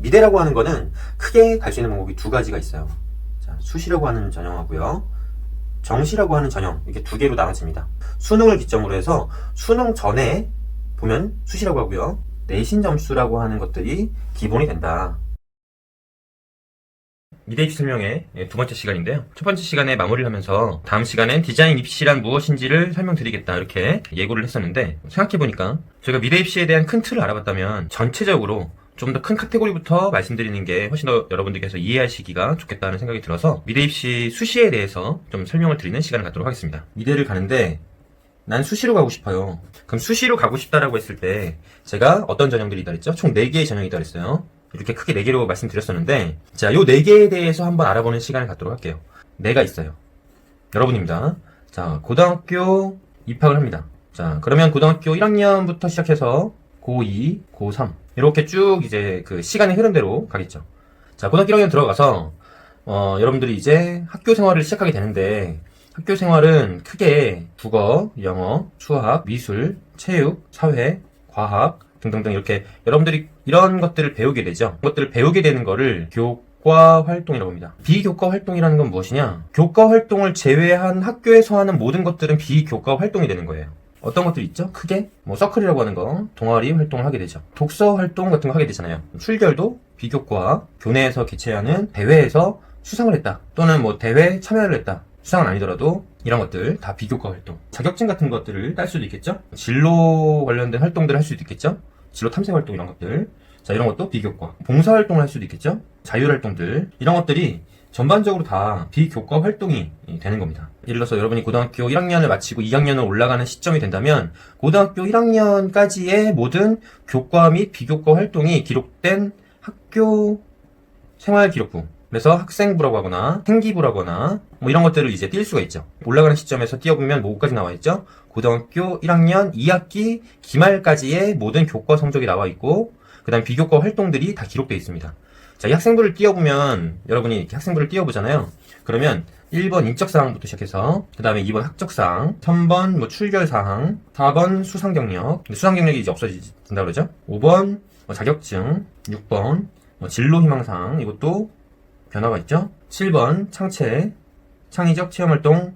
미대라고 하는 거는 크게 갈 수 있는 방법이 두 가지가 있어요. 자, 수시라고 하는 전형하고요. 정시라고 하는 전형, 이렇게 두 개로 나눠집니다. 수능을 기점으로 해서 수능 전에 보면 수시라고 하고요. 내신 점수라고 하는 것들이 기본이 된다. 미대 입시 설명의 두 번째 시간인데요. 첫 번째 시간에 마무리를 하면서 다음 시간엔 디자인 입시란 무엇인지를 설명드리겠다 이렇게 예고를 했었는데, 생각해보니까 저희가 미대 입시에 대한 큰 틀을 알아봤다면 전체적으로 좀 더 큰 카테고리부터 말씀드리는 게 훨씬 더 여러분들께서 이해하시기가 좋겠다는 생각이 들어서 미대 입시 수시에 대해서 좀 설명을 드리는 시간을 갖도록 하겠습니다. 미대를 가는데 난 수시로 가고 싶어요. 그럼 수시로 가고 싶다라고 했을 때 제가 어떤 전형들이 있다 그랬죠? 총 4개의 전형이 있다 그랬어요. 이렇게 크게 4개로 말씀드렸었는데, 자, 요 4개에 대해서 한번 알아보는 시간을 갖도록 할게요. 4가 있어요. 여러분입니다. 자, 고등학교 입학을 합니다. 자, 그러면 고등학교 1학년부터 시작해서 고2, 고3 이렇게 쭉 이제 그 시간의 흐름대로 가겠죠. 자, 고등학교 1학년 들어가서 여러분들이 이제 학교 생활을 시작하게 되는데, 학교 생활은 크게 국어, 영어, 수학, 미술, 체육, 사회, 과학 등등등 이렇게 여러분들이 이런 것들을 배우게 되죠. 것들을 배우게 되는 거를 교과 활동이라고 합니다. 비교과 활동이라는 건 무엇이냐? 교과 활동을 제외한 학교에서 하는 모든 것들은 비교과 활동이 되는 거예요. 어떤 것들이 있죠? 크게 뭐 서클이라고 하는 거, 동아리 활동을 하게 되죠. 독서 활동 같은 거 하게 되잖아요. 출결도 비교과, 교내에서 개최하는 대회에서 수상을 했다, 또는 뭐 대회 참여를 했다, 수상은 아니더라도 이런 것들 다 비교과 활동. 자격증 같은 것들을 딸 수도 있겠죠. 진로 관련된 활동들을 할 수도 있겠죠. 진로 탐색 활동 이런 것들. 자, 이런 것도 비교과. 봉사 활동을 할 수도 있겠죠. 자율 활동들. 이런 것들이 전반적으로 다 비교과 활동이 되는 겁니다. 예를 들어서 여러분이 고등학교 1학년을 마치고 2학년을 올라가는 시점이 된다면 고등학교 1학년까지의 모든 교과 및 비교과 활동이 기록된 학교 생활기록부, 그래서 학생부라고 하거나 생기부라고 하나 뭐 이런 것들을 이제 띄울 수가 있죠. 올라가는 시점에서 띄워보면 뭐까지 나와 있죠? 고등학교 1학년 2학기 기말까지의 모든 교과 성적이 나와 있고, 그 다음 비교과 활동들이 다 기록되어 있습니다. 자, 이 학생부를 띄워보면, 여러분이 이렇게 학생부를 띄워보잖아요. 그러면 1번 인적사항부터 시작해서 그 다음에 2번 학적사항, 3번 뭐 출결사항, 4번 수상경력, 수상경력이 이제 없어진다 그러죠. 5번 뭐 자격증, 6번 뭐 진로희망사항, 이것도 변화가 있죠. 7번 창체, 창의적 체험활동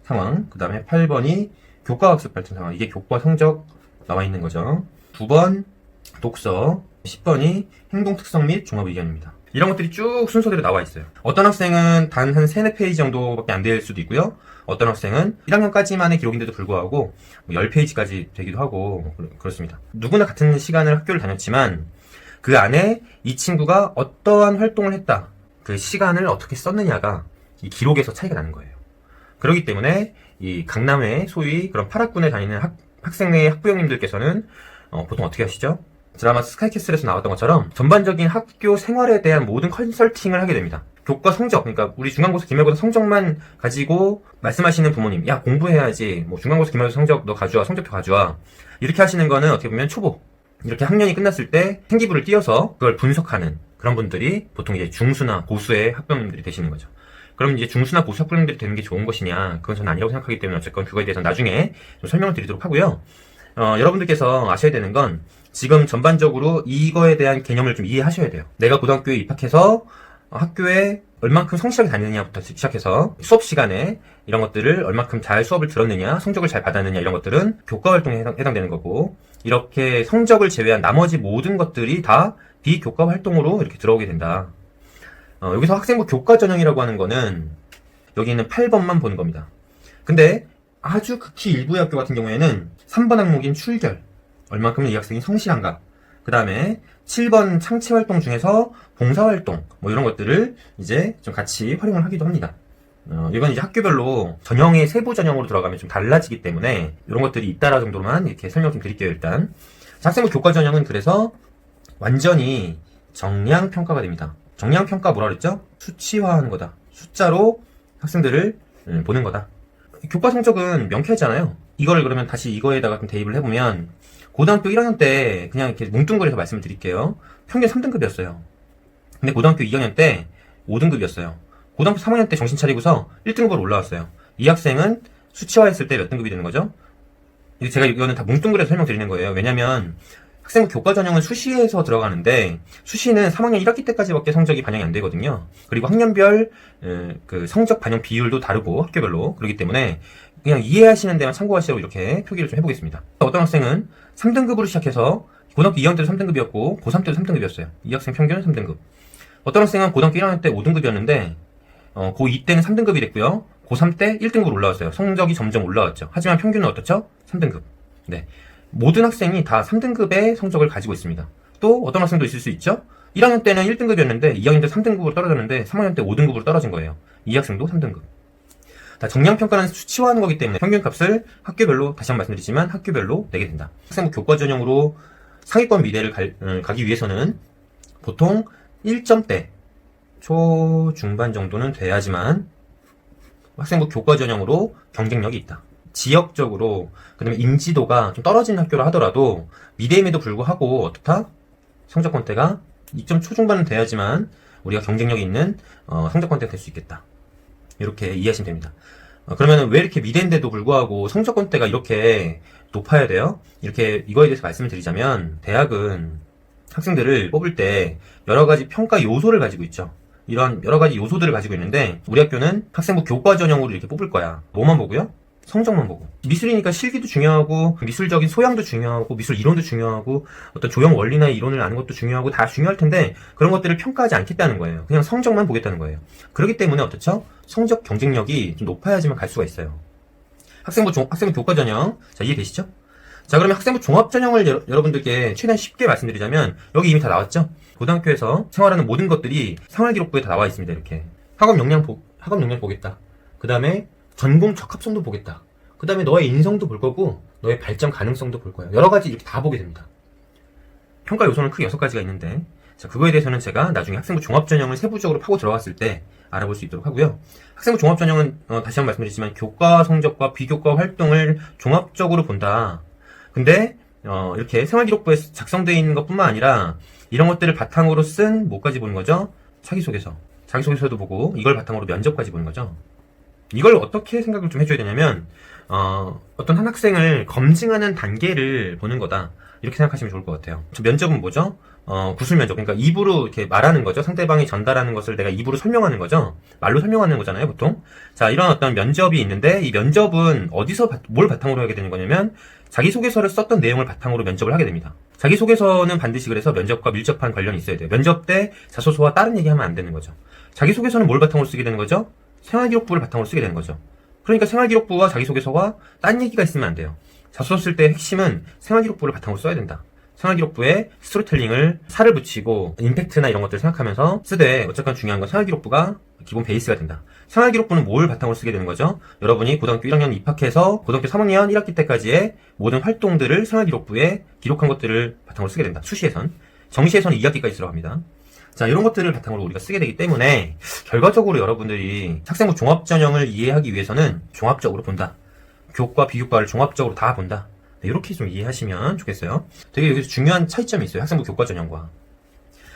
상황, 그 다음에 8번이 교과학습 발전 상황, 이게 교과 성적 나와 있는 거죠. 9번 독서, 10번이 행동 특성 및 종합 의견입니다. 이런 것들이 쭉 순서대로 나와 있어요. 어떤 학생은 단 한 3, 4페이지 정도밖에 안 될 수도 있고요. 어떤 학생은 1학년까지만의 기록인데도 불구하고 10페이지까지 되기도 하고 그렇습니다. 누구나 같은 시간을 학교를 다녔지만 그 안에 이 친구가 어떠한 활동을 했다, 그 시간을 어떻게 썼느냐가 이 기록에서 차이가 나는 거예요. 그렇기 때문에 이 강남의 소위 그런 8학군에 다니는 학생의 학부형님들께서는 보통 어떻게 하시죠? 드라마 스카이캐슬에서 나왔던 것처럼 전반적인 학교 생활에 대한 모든 컨설팅을 하게 됩니다. 교과 성적, 그러니까 우리 중간고사 기말고사 성적만 가지고 말씀하시는 부모님, 야 공부해야지, 뭐 중간고사 기말고사 성적 너 가져와, 성적표 가져와, 이렇게 하시는 거는 어떻게 보면 초보, 이렇게 학년이 끝났을 때 생기부를 띄어서 그걸 분석하는 그런 분들이 보통 이제 중수나 고수의 학부형님들이 되시는 거죠. 그럼 이제 중수나 고수 학부형님들이 되는 게 좋은 것이냐? 그건 저는 아니라고 생각하기 때문에 어쨌건 그거에 대해서는 나중에 좀 설명을 드리도록 하고요. 여러분들께서 아셔야 되는 건 지금 전반적으로 이거에 대한 개념을 좀 이해하셔야 돼요. 내가 고등학교에 입학해서 학교에 얼만큼 성실하게 다녔느냐부터 시작해서 수업 시간에 이런 것들을 얼만큼 잘 수업을 들었느냐, 성적을 잘 받았느냐, 이런 것들은 교과 활동에 해당되는 거고, 이렇게 성적을 제외한 나머지 모든 것들이 다 비교과 활동으로 이렇게 들어오게 된다. 여기서 학생부 교과 전형이라고 하는 거는 여기 있는 8번만 보는 겁니다. 근데 아주 극히 일부의 학교 같은 경우에는 3번 항목인 출결, 얼만큼 이 학생이 성실한가, 그 다음에 7번 창체활동 중에서 봉사활동, 뭐 이런 것들을 이제 좀 같이 활용을 하기도 합니다. 이건 이제 학교별로 전형의 세부 전형으로 들어가면 좀 달라지기 때문에 이런 것들이 있다라 정도로만 이렇게 설명 좀 드릴게요. 일단 학생부 교과 전형은 그래서 완전히 정량평가가 됩니다. 정량평가 뭐라 그랬죠? 수치화하는 거다. 숫자로 학생들을 보는 거다. 교과 성적은 명쾌하잖아요. 이걸 그러면 다시 이거에다가 좀 대입을 해보면 고등학교 1학년 때 그냥 이렇게 뭉뚱그려서 말씀을 드릴게요. 평균 3등급이었어요. 근데 고등학교 2학년 때 5등급이었어요. 고등학교 3학년 때 정신 차리고서 1등급으로 올라왔어요. 이 학생은 수치화했을 때 몇 등급이 되는 거죠? 제가 이거는 다 뭉뚱그려서 설명드리는 거예요. 왜냐면 학생부 교과 전형은 수시에서 들어가는데 수시는 3학년 1학기 때까지밖에 성적이 반영이 안 되거든요. 그리고 학년별 그 성적 반영 비율도 다르고 학교별로 그렇기 때문에 그냥 이해하시는 데만 참고하시라고 이렇게 표기를 좀 해보겠습니다. 어떤 학생은 3등급으로 시작해서 고등학교 2학년 때도 3등급이었고 고3 때도 3등급이었어요. 이 학생 평균은 3등급. 어떤 학생은 고등학교 1학년 때 5등급이었는데 고2 때는 3등급이 됐고요. 고3 때 1등급으로 올라왔어요. 성적이 점점 올라왔죠. 하지만 평균은 어떻죠? 3등급. 네. 모든 학생이 다 3등급의 성적을 가지고 있습니다. 또 어떤 학생도 있을 수 있죠? 1학년 때는 1등급이었는데 2학년 때 3등급으로 떨어졌는데 3학년 때 5등급으로 떨어진 거예요. 이 학생도 3등급. 다 정량평가는 수치화하는 거기 때문에 평균값을 학교별로 다시 한번 말씀드리지만 학교별로 내게 된다. 학생부 교과 전형으로 상위권 미래를 가기 위해서는 보통 1점대 초중반 정도는 돼야지만 학생부 교과 전형으로 경쟁력이 있다. 지역적으로 그다음에 인지도가 좀 떨어진 학교라 하더라도 미대임에도 불구하고 어떻다? 성적권대가 2점 초중반은 돼야지만 우리가 경쟁력이 있는 성적권대가 될 수 있겠다. 이렇게 이해하시면 됩니다. 그러면 왜 이렇게 미대인데도 불구하고 성적권대가 이렇게 높아야 돼요? 이렇게 이거에 대해서 말씀을 드리자면 대학은 학생들을 뽑을 때 여러 가지 평가 요소를 가지고 있죠. 이런 여러 가지 요소들을 가지고 있는데 우리 학교는 학생부 교과 전형으로 이렇게 뽑을 거야. 뭐만 보고요? 성적만 보고. 미술이니까 실기도 중요하고 미술적인 소양도 중요하고 미술 이론도 중요하고 어떤 조형 원리나 이론을 아는 것도 중요하고 다 중요할 텐데 그런 것들을 평가하지 않겠다는 거예요. 그냥 성적만 보겠다는 거예요. 그렇기 때문에 어떻죠? 성적 경쟁력이 좀 높아야지만 갈 수가 있어요. 학생부 교과 전형. 자, 이해되시죠? 자, 그러면 학생부 종합 전형을 여러분들께 최대한 쉽게 말씀드리자면 여기 이미 다 나왔죠? 고등학교에서 생활하는 모든 것들이 생활기록부에 다 나와 있습니다. 이렇게 학업 역량 보겠다. 그 다음에 전공 적합성도 보겠다. 그 다음에 너의 인성도 볼 거고 너의 발전 가능성도 볼 거예요. 여러 가지 이렇게 다 보게 됩니다. 평가 요소는 크게 6가지가 있는데 자, 그거에 대해서는 제가 나중에 학생부 종합 전형을 세부적으로 파고 들어갔을 때 알아볼 수 있도록 하고요. 학생부 종합 전형은 다시 한번 말씀드리지만 교과 성적과 비교과 활동을 종합적으로 본다. 근데 이렇게 생활기록부에 작성되어 있는 것뿐만 아니라 이런 것들을 바탕으로 쓴 뭐까지 보는 거죠? 자기소개서도 보고 이걸 바탕으로 면접까지 보는 거죠. 이걸 어떻게 생각을 좀 해줘야 되냐면 어떤 한 학생을 검증하는 단계를 보는 거다. 이렇게 생각하시면 좋을 것 같아요. 면접은 뭐죠? 구술 면접. 그러니까 입으로 이렇게 말하는 거죠. 상대방이 전달하는 것을 내가 입으로 설명하는 거죠. 말로 설명하는 거잖아요, 보통. 자, 이런 어떤 면접이 있는데 이 면접은 어디서 뭘 바탕으로 하게 되는 거냐면 자기소개서를 썼던 내용을 바탕으로 면접을 하게 됩니다. 자기소개서는 반드시 그래서 면접과 밀접한 관련이 있어야 돼요. 면접 때 자소서와 다른 얘기하면 안 되는 거죠. 자기소개서는 뭘 바탕으로 쓰게 되는 거죠? 생활기록부를 바탕으로 쓰게 되는 거죠. 그러니까 생활기록부와 자기소개서와 딴 얘기가 있으면 안 돼요. 자소서 쓸 때 핵심은 생활기록부를 바탕으로 써야 된다. 생활기록부에 스토리텔링을 살을 붙이고 임팩트나 이런 것들을 생각하면서 쓰되 어쨌건 중요한 건 생활기록부가 기본 베이스가 된다. 생활기록부는 뭘 바탕으로 쓰게 되는 거죠? 여러분이 고등학교 1학년 입학해서 고등학교 3학년 1학기 때까지의 모든 활동들을 생활기록부에 기록한 것들을 바탕으로 쓰게 된다. 수시에선. 정시에서는 2학기까지 들어갑니다. 자, 이런 것들을 바탕으로 우리가 쓰게 되기 때문에 결과적으로 여러분들이 학생부 종합전형을 이해하기 위해서는 종합적으로 본다. 교과, 비교과를 종합적으로 다 본다. 네, 이렇게 좀 이해하시면 좋겠어요. 되게 여기서 중요한 차이점이 있어요. 학생부 교과 전형과.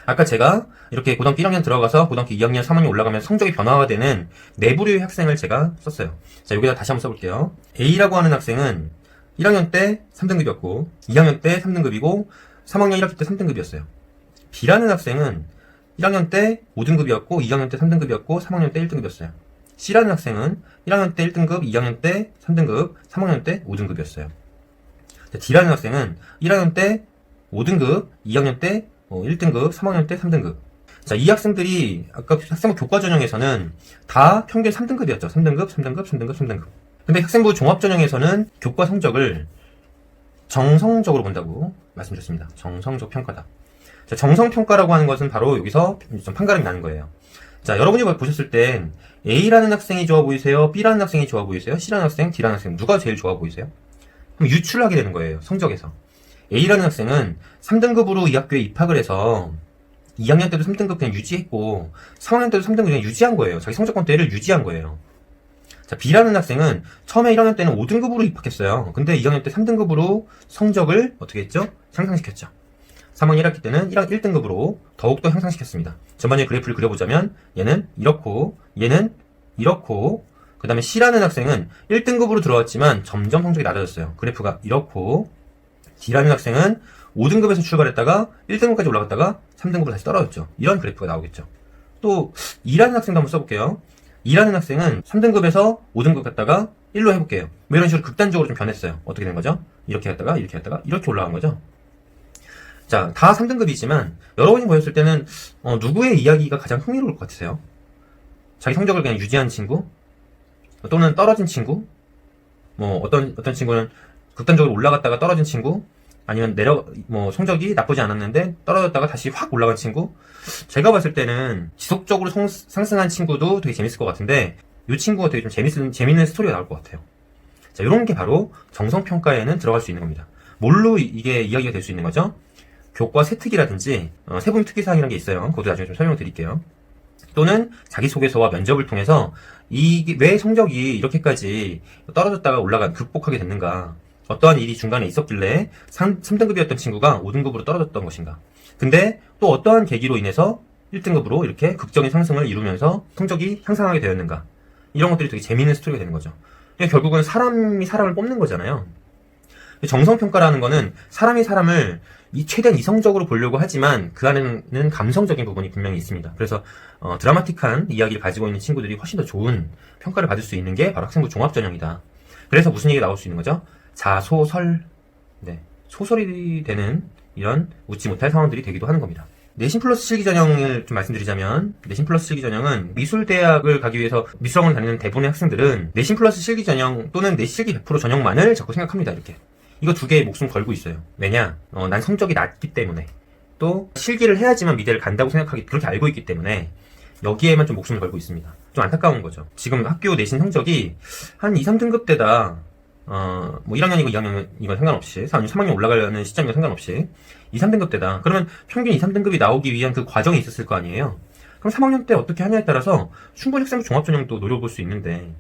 아까 제가 이렇게 고등학교 1학년 들어가서 고등학교 2학년, 3학년 올라가면 성적이 변화가 되는 네 부류의 학생을 제가 썼어요. 자, 여기다 다시 한번 써볼게요. A라고 하는 학생은 1학년 때 3등급이었고 2학년 때 3등급이고 3학년 1학기 때 3등급이었어요. B라는 학생은 1학년 때 5등급이었고 2학년 때 3등급이었고 3학년 때 1등급이었어요. C라는 학생은 1학년 때 1등급, 2학년 때 3등급, 3학년 때 5등급이었어요. D라는 학생은 1학년 때 5등급, 2학년 때 1등급, 3학년 때 3등급. 자, 이 학생들이 아까 학생부 교과 전형에서는 다 평균 3등급이었죠. 3등급, 3등급, 3등급, 3등급. 근데 학생부 종합 전형에서는 교과 성적을 정성적으로 본다고 말씀드렸습니다. 정성적 평가다. 자, 정성평가라고 하는 것은 바로 여기서 좀 판가름이 나는 거예요. 자, 여러분이 보셨을 땐 A라는 학생이 좋아 보이세요? B라는 학생이 좋아 보이세요? C라는 학생, D라는 학생 누가 제일 좋아 보이세요? 그럼 유출을 하게 되는 거예요. 성적에서. A라는 학생은 3등급으로 이 학교에 입학을 해서 2학년 때도 3등급 그냥 유지했고 3학년 때도 3등급 그냥 유지한 거예요. 자기 성적권대를 유지한 거예요. 자, B라는 학생은 처음에 1학년 때는 5등급으로 입학했어요. 근데 2학년 때 3등급으로 성적을 어떻게 했죠? 향상시켰죠. 3학년 1학기 때는 1등급으로 더욱더 향상시켰습니다. 전반적인 그래프를 그려보자면 얘는 이렇고 얘는 이렇고 그 다음에 C라는 학생은 1등급으로 들어왔지만 점점 성적이 낮아졌어요. 그래프가 이렇고 D라는 학생은 5등급에서 출발했다가 1등급까지 올라갔다가 3등급으로 다시 떨어졌죠. 이런 그래프가 나오겠죠. 또 2라는 학생도 한번 써볼게요. 2라는 학생은 3등급에서 5등급 갔다가 1로 해볼게요. 뭐 이런 식으로 극단적으로 좀 변했어요. 어떻게 된 거죠? 이렇게 갔다가 이렇게 갔다가 이렇게 올라간 거죠. 자, 다 3등급이지만 여러분이 보였을 때는 누구의 이야기가 가장 흥미로울 것 같으세요? 자기 성적을 그냥 유지한 친구? 또는 떨어진 친구? 뭐 어떤 친구는 극단적으로 올라갔다가 떨어진 친구? 아니면 성적이 나쁘지 않았는데 떨어졌다가 다시 확 올라간 친구? 제가 봤을 때는 지속적으로 상승한 친구도 되게 재밌을 것 같은데 이 친구가 되게 좀 재밌는 스토리가 나올 것 같아요. 자, 이런 게 바로 정성평가에는 들어갈 수 있는 겁니다. 뭘로 이게 이야기가 될 수 있는 거죠? 교과 세특이라든지 세분 특기사항이라는 게 있어요. 그것도 나중에 좀 설명 드릴게요. 또는 자기소개서와 면접을 통해서 이게 왜 성적이 이렇게까지 떨어졌다가 극복하게 됐는가, 어떠한 일이 중간에 있었길래 3등급이었던 친구가 5등급으로 떨어졌던 것인가, 근데 또 어떠한 계기로 인해서 1등급으로 이렇게 극적인 상승을 이루면서 성적이 향상하게 되었는가, 이런 것들이 되게 재미있는 스토리가 되는 거죠. 그러니까 결국은 사람이 사람을 뽑는 거잖아요. 정성평가라는 거는 사람이 사람을 최대한 이성적으로 보려고 하지만 그 안에는 감성적인 부분이 분명히 있습니다. 그래서 드라마틱한 이야기를 가지고 있는 친구들이 훨씬 더 좋은 평가를 받을 수 있는 게 바로 학생부 종합전형이다. 그래서 무슨 얘기가 나올 수 있는 거죠? 자소설, 소설이 되는 이런 웃지 못할 상황들이 되기도 하는 겁니다. 내신 플러스 실기전형을 좀 말씀드리자면, 내신 플러스 실기전형은 미술대학을 가기 위해서 미술학원 다니는 대부분의 학생들은 내신 플러스 실기전형 또는 내실기 100% 전형만을 자꾸 생각합니다. 이렇게 이거 두 개의 목숨 걸고 있어요. 왜냐? 난 성적이 낮기 때문에, 또 실기를 해야지만 미대를 간다고 그렇게 알고 있기 때문에 여기에만 좀 목숨을 걸고 있습니다. 좀 안타까운 거죠. 지금 학교 내신 성적이 한 2, 3등급 대다 1학년이고 2학년이건 상관없이 3학년 올라가려는 시점이건 상관없이 2, 3등급 대다. 그러면 평균 2, 3등급이 나오기 위한 그 과정이 있었을 거 아니에요. 그럼 3학년 때 어떻게 하냐에 따라서 충분히 학생부 종합전형도 노려볼 수 있는데,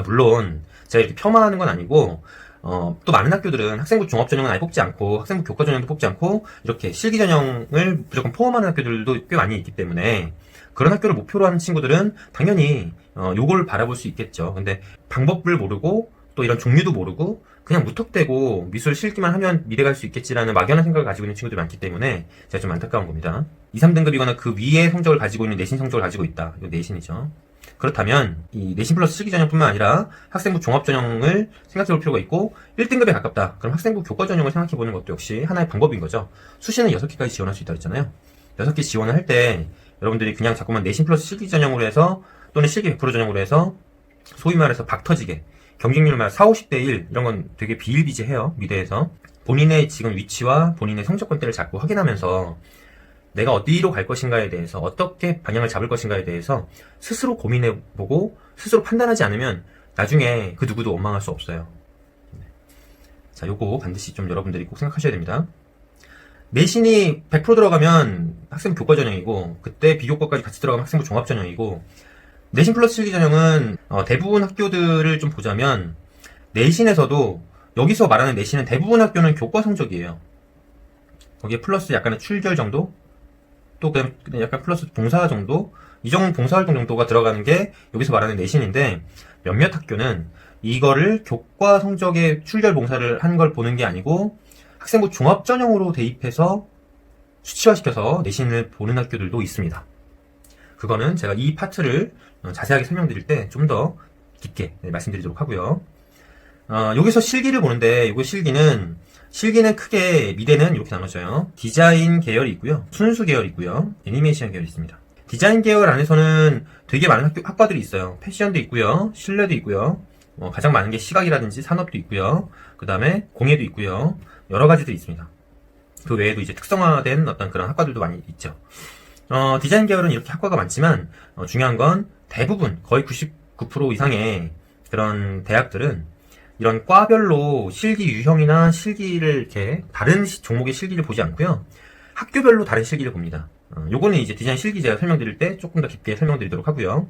물론 제가 이렇게 폄하하는 건 아니고 또 많은 학교들은 학생부 종합전형은 아예 뽑지 않고 학생부 교과전형도 뽑지 않고 이렇게 실기전형을 무조건 포함하는 학교들도 꽤 많이 있기 때문에 그런 학교를 목표로 하는 친구들은 당연히 요걸 바라볼 수 있겠죠. 근데 방법을 모르고 또 이런 종류도 모르고 그냥 무턱대고 미술 실기만 하면 미래 갈 수 있겠지라는 막연한 생각을 가지고 있는 친구들이 많기 때문에 제가 좀 안타까운 겁니다. 2, 3등급이거나 그 위에 성적을 가지고 있는 내신 성적을 가지고 있다. 이거 내신이죠. 그렇다면 이 내신 플러스 실기전형뿐만 아니라 학생부 종합전형을 생각해 볼 필요가 있고, 1등급에 가깝다. 그럼 학생부 교과전형을 생각해 보는 것도 역시 하나의 방법인 거죠. 수시는 6개까지 지원할 수 있다고 했잖아요. 6개 지원을 할 때 여러분들이 그냥 자꾸만 내신 플러스 실기전형으로 해서 또는 실기 100% 전형으로 해서 소위 말해서 박 터지게 경쟁률 말 4, 50대 1 이런 건 되게 비일비재해요. 미대에서 본인의 지금 위치와 본인의 성적권대를 자꾸 확인하면서 내가 어디로 갈 것인가에 대해서, 어떻게 방향을 잡을 것인가에 대해서 스스로 고민해보고 스스로 판단하지 않으면 나중에 그 누구도 원망할 수 없어요. 자, 요거 반드시 좀 여러분들이 꼭 생각하셔야 됩니다. 내신이 100% 들어가면 학생부 교과전형이고, 그때 비교과까지 같이 들어가면 학생부 종합전형이고, 내신 플러스 실기전형은 대부분 학교들을 좀 보자면 내신에서도, 여기서 말하는 내신은 대부분 학교는 교과 성적이에요. 거기에 플러스 약간의 출결 정도, 또 그냥 약간 플러스 봉사 정도, 이 정도 봉사활동 정도가 들어가는 게 여기서 말하는 내신인데, 몇몇 학교는 이거를 교과 성적에 출결 봉사를 한 걸 보는 게 아니고 학생부 종합전형으로 대입해서 수치화시켜서 내신을 보는 학교들도 있습니다. 그거는 제가 이 파트를 자세하게 설명드릴 때 좀 더 깊게 말씀드리도록 하고요. 여기서 실기를 보는데, 이거 실기는 크게 미대는 이렇게 나눠져요. 디자인 계열이 있고요, 순수 계열이 있고요, 애니메이션 계열이 있습니다. 디자인 계열 안에서는 되게 많은 학과들이 있어요. 패션도 있고요, 실내도 있고요, 가장 많은 게 시각이라든지 산업도 있고요, 그 다음에 공예도 있고요, 여러 가지들이 있습니다. 그 외에도 이제 특성화된 어떤 그런 학과들도 많이 있죠. 디자인 계열은 이렇게 학과가 많지만 중요한 건 대부분 거의 99% 이상의 그런 대학들은 이런 과별로 실기 유형이나 실기를 이렇게 다른 종목의 실기를 보지 않고요, 학교별로 다른 실기를 봅니다. 요거는 이제 디자인 실기 제가 설명드릴 때 조금 더 깊게 설명드리도록 하고요.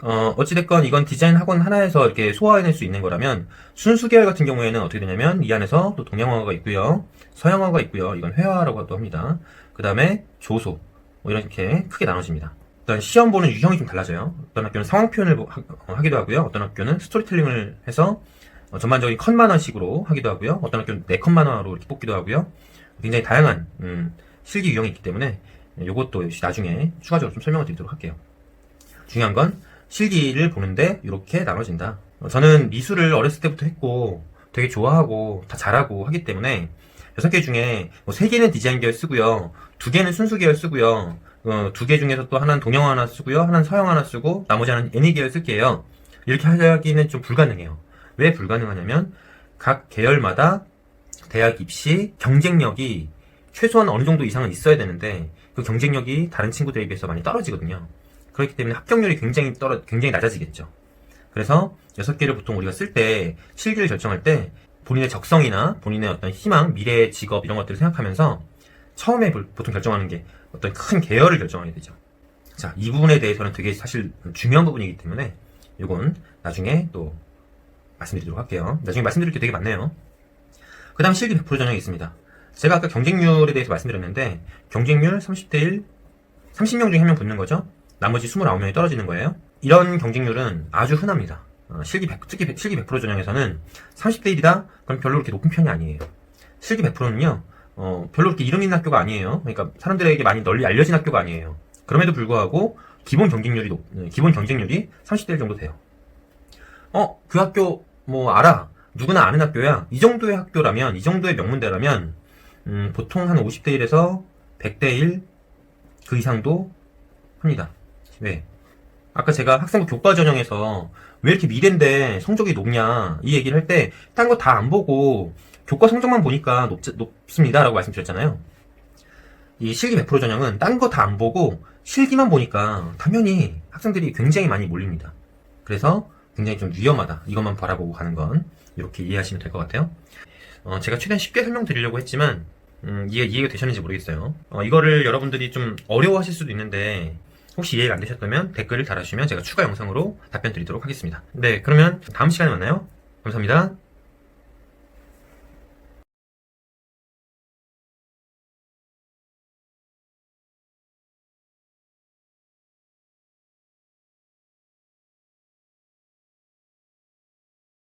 어찌됐건 이건 디자인 학원 하나에서 이렇게 소화해낼 수 있는 거라면, 순수 계열 같은 경우에는 어떻게 되냐면 이 안에서 또 동양화가 있고요, 서양화가 있고요, 이건 회화라고 합니다. 그 다음에 조소, 이렇게 크게 나눠집니다. 일단 시험 보는 유형이 좀 달라져요. 어떤 학교는 상황 표현을 하기도 하고요, 어떤 학교는 스토리텔링을 해서 전반적인 컷 만화식으로 하기도 하고요. 어떤 학교는 4컷 만화로 이렇게 뽑기도 하고요. 굉장히 다양한 실기 유형이 있기 때문에 이것도 역시 나중에 추가적으로 좀 설명을 드리도록 할게요. 중요한 건 실기를 보는데 이렇게 나눠진다. 저는 미술을 어렸을 때부터 했고 되게 좋아하고 다 잘하고 하기 때문에 6개 중에 3개는 디자인 계열 쓰고요. 2개는 순수 계열 쓰고요. 2개 중에서 또 하나는 동영 하나 쓰고요. 하나는 서영 하나 쓰고 나머지 하나는 애니 계열 쓸게요. 이렇게 하기는 좀 불가능해요. 왜 불가능하냐면 각 계열마다 대학 입시 경쟁력이 최소한 어느 정도 이상은 있어야 되는데 그 경쟁력이 다른 친구들에 비해서 많이 떨어지거든요. 그렇기 때문에 합격률이 굉장히 낮아지겠죠. 그래서 6개를 보통 우리가 쓸 때 실기를 결정할 때 본인의 적성이나 본인의 어떤 희망, 미래의 직업 이런 것들을 생각하면서 처음에 보통 결정하는 게 어떤 큰 계열을 결정하게 되죠. 자, 이 부분에 대해서는 되게 사실 중요한 부분이기 때문에 이건 나중에 또 말씀드리도록 할게요. 나중에 말씀드릴 게 되게 많네요. 그 다음 실기 100% 전형이 있습니다. 제가 아까 경쟁률에 대해서 말씀드렸는데 경쟁률 30대1, 30명 중에 1명 붙는 거죠. 나머지 29명이 떨어지는 거예요. 이런 경쟁률은 아주 흔합니다. 특히 실기 100% 전형에서는 30대1이다? 그럼 별로 그렇게 높은 편이 아니에요. 실기 100%는요, 별로 그렇게 이름 있는 학교가 아니에요. 그러니까 사람들에게 많이 널리 알려진 학교가 아니에요. 그럼에도 불구하고 기본 경쟁률이 30대1 정도 돼요. 그 학교 알아. 누구나 아는 학교야. 이 정도의 학교라면, 이 정도의 명문대라면 보통 한 50대1에서 100대1 그 이상도 합니다. 왜? 아까 제가 학생부 교과 전형에서 왜 이렇게 미래인데 성적이 높냐 이 얘기를 할 때 딴 거 다 안 보고 교과 성적만 보니까 높습니다 라고 말씀드렸잖아요. 이 실기 100% 전형은 딴 거 다 안 보고 실기만 보니까 당연히 학생들이 굉장히 많이 몰립니다. 그래서 굉장히 좀 위험하다. 이것만 바라보고 가는 건 이렇게 이해하시면 될 것 같아요. 제가 최대한 쉽게 설명드리려고 했지만 이해가 되셨는지 모르겠어요. 이거를 여러분들이 좀 어려워하실 수도 있는데 혹시 이해가 안 되셨다면 댓글을 달아주시면 제가 추가 영상으로 답변 드리도록 하겠습니다. 네, 그러면 다음 시간에 만나요. 감사합니다.